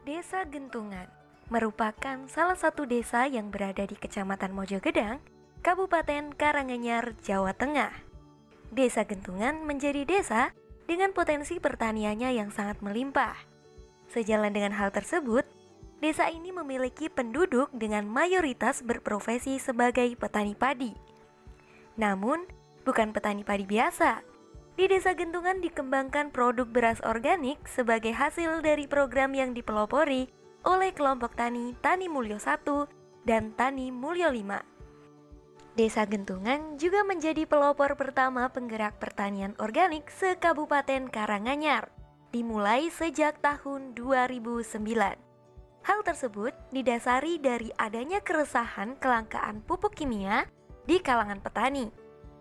Desa Gentungan merupakan salah satu desa yang berada di Kecamatan Mojogedang, Kabupaten Karanganyar, Jawa Tengah. Desa Gentungan menjadi desa dengan potensi pertaniannya yang sangat melimpah. Sejalan dengan hal tersebut, desa ini memiliki penduduk dengan mayoritas berprofesi sebagai petani padi. Namun, bukan petani padi biasa. Di Desa Gentungan dikembangkan produk beras organik sebagai hasil dari program yang dipelopori oleh kelompok tani Tani Mulyo 1 dan Tani Mulyo 5. Desa Gentungan juga menjadi pelopor pertama penggerak pertanian organik se-Kabupaten Karanganyar, dimulai sejak tahun 2009. Hal tersebut didasari dari adanya keresahan kelangkaan pupuk kimia di kalangan petani.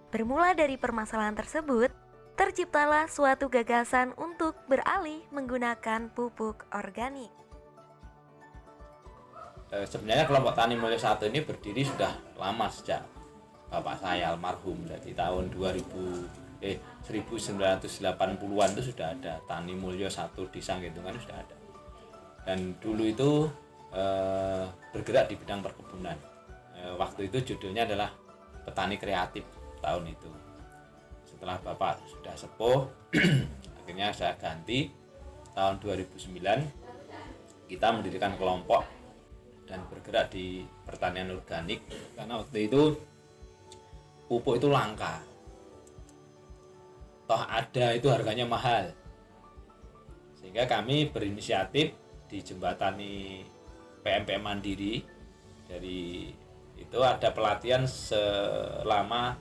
Bermula dari permasalahan tersebut, terciptalah suatu gagasan untuk beralih menggunakan pupuk organik. Sebenarnya kelompok Tani Mulyo 1 ini berdiri sudah lama sejak bapak saya almarhum. Jadi tahun 1980-an itu sudah ada Tani Mulyo 1 di Sanggentungan sudah ada. Dan dulu itu bergerak di bidang perkebunan. Waktu itu judulnya adalah Petani Kreatif tahun itu. Setelah bapak sudah sepuh, akhirnya saya ganti tahun 2009. Kita mendirikan kelompok dan bergerak di pertanian organik karena waktu itu pupuk itu langka. Toh ada itu harganya mahal. Sehingga kami berinisiatif dijembatani PMPM Mandiri. Dari itu ada pelatihan selama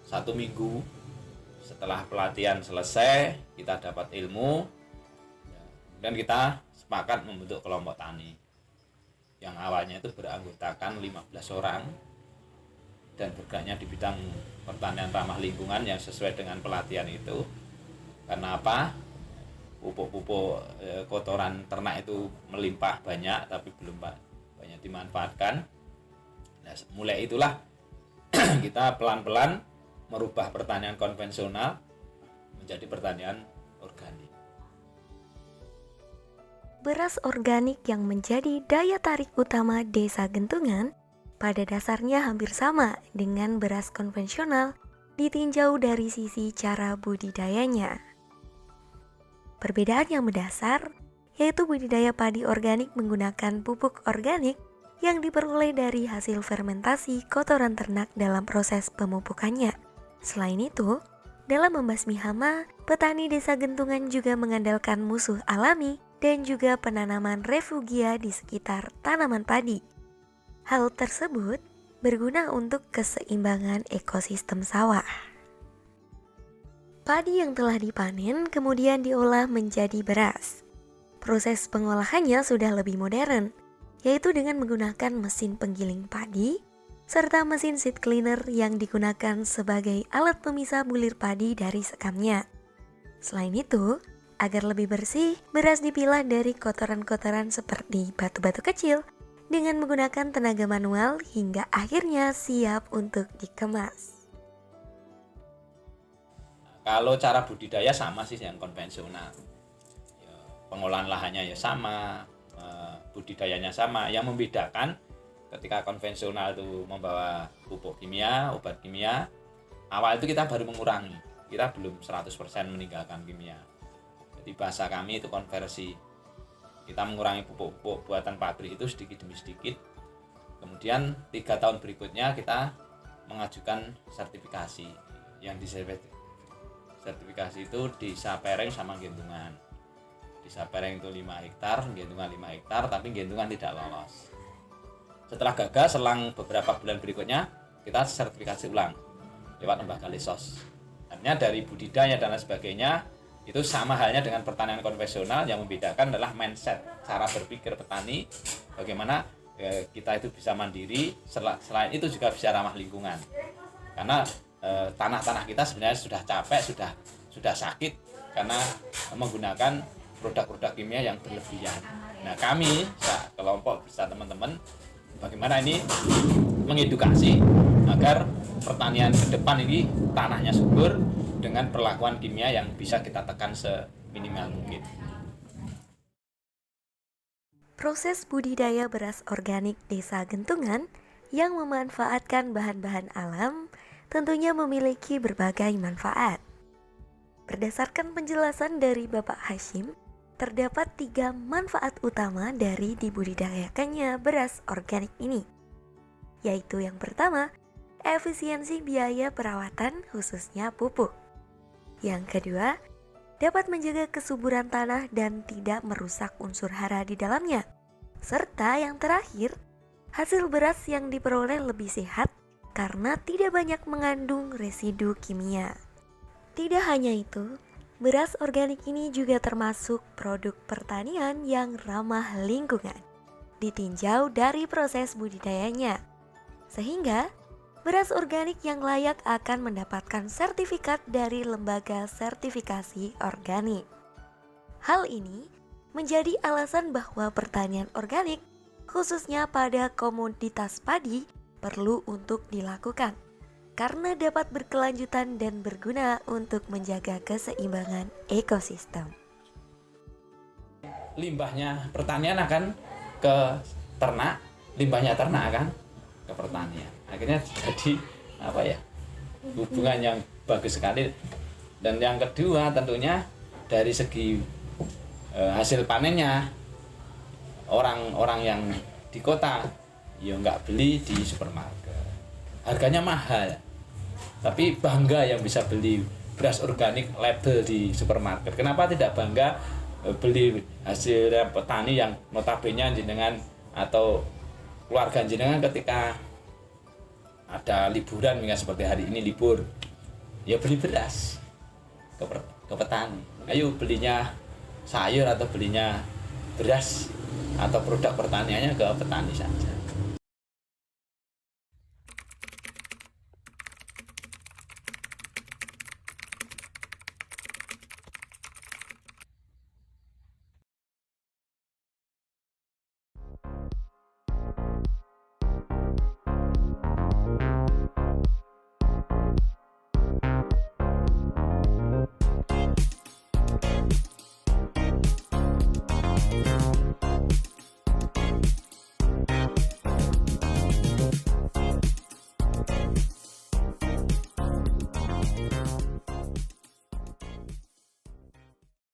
1 minggu. Setelah pelatihan selesai, kita dapat ilmu dan kita sepakat membentuk kelompok tani yang awalnya itu beranggotakan 15 orang dan bergeraknya di bidang pertanian ramah lingkungan yang sesuai dengan pelatihan itu. Karena apa? Pupuk-pupuk kotoran ternak itu melimpah banyak tapi belum banyak dimanfaatkan. Nah, mulai itulah kita pelan-pelan merubah pertanian konvensional menjadi pertanian organik. Beras organik yang menjadi daya tarik utama Desa Gentungan pada dasarnya hampir sama dengan beras konvensional ditinjau dari sisi cara budidayanya. Perbedaan yang mendasar yaitu budidaya padi organik menggunakan pupuk organik yang diperoleh dari hasil fermentasi kotoran ternak dalam proses pemupukannya. Selain itu, dalam membasmi hama, petani Desa Gentungan juga mengandalkan musuh alami dan juga penanaman refugia di sekitar tanaman padi. Hal tersebut berguna untuk keseimbangan ekosistem sawah. Padi yang telah dipanen kemudian diolah menjadi beras. Proses pengolahannya sudah lebih modern, yaitu dengan menggunakan mesin penggiling padi serta mesin seed cleaner yang digunakan sebagai alat pemisah bulir padi dari sekamnya. Selain itu, agar lebih bersih, beras dipilah dari kotoran-kotoran seperti batu-batu kecil dengan menggunakan tenaga manual hingga akhirnya siap untuk dikemas. Kalau cara budidaya sama sih yang konvensional. Pengolahan lahannya ya sama, budidayanya sama. Yang membedakan ketika konvensional itu membawa pupuk kimia, obat kimia, awal itu kita baru mengurangi. Kita belum 100% meninggalkan kimia. Jadi bahasa kami itu konversi. Kita mengurangi pupuk-pupuk buatan pabrik itu sedikit demi sedikit. Kemudian 3 tahun berikutnya kita mengajukan sertifikasi. Yang sertifikasi itu di Sapereng sama Gentungan. Di Sapereng itu 5 hektar, Gentungan 5 hektar, tapi Gentungan tidak lolos. Setelah gagal, selang beberapa bulan berikutnya, kita sertifikasi ulang lewat lembaga Lesos. Artinya dari budidaya dan lain sebagainya, itu sama halnya dengan pertanian konvensional. Yang membedakan adalah mindset, cara berpikir petani, bagaimana kita itu bisa mandiri, selain itu juga bisa ramah lingkungan. Karena tanah-tanah kita sebenarnya sudah capek, sudah sakit, karena menggunakan produk-produk kimia yang berlebihan. Nah, kami, kelompok bersama teman-teman, bagaimana ini mengedukasi agar pertanian ke depan ini tanahnya subur dengan perlakuan kimia yang bisa kita tekan seminimal mungkin. Proses budidaya beras organik Desa Gentungan yang memanfaatkan bahan-bahan alam tentunya memiliki berbagai manfaat. Berdasarkan penjelasan dari Bapak Hashim, terdapat 3 manfaat utama dari dibudidayakannya beras organik ini, yaitu yang pertama, efisiensi biaya perawatan khususnya pupuk. Yang kedua, dapat menjaga kesuburan tanah dan tidak merusak unsur hara di dalamnya. Serta yang terakhir, hasil beras yang diperoleh lebih sehat karena tidak banyak mengandung residu kimia. Tidak hanya itu, beras organik ini juga termasuk produk pertanian yang ramah lingkungan, ditinjau dari proses budidayanya. Sehingga, beras organik yang layak akan mendapatkan sertifikat dari Lembaga Sertifikasi Organik. Hal ini menjadi alasan bahwa pertanian organik, khususnya pada komoditas padi, perlu untuk dilakukan, karena dapat berkelanjutan dan berguna untuk menjaga keseimbangan ekosistem. Limbahnya pertanian akan ke ternak, limbahnya ternak akan ke pertanian. Akhirnya jadi hubungan yang bagus sekali. Dan yang kedua tentunya dari segi hasil panennya, orang-orang yang di kota ya nggak beli di supermarket, harganya mahal, tapi bangga yang bisa beli beras organik label di supermarket. Kenapa tidak bangga beli hasil petani yang notabene jenengan atau keluarga jenengan ketika ada liburan, misalnya seperti hari ini libur, ya beli beras ke petani. Ayo belinya sayur atau belinya beras atau produk pertaniannya ke petani saja.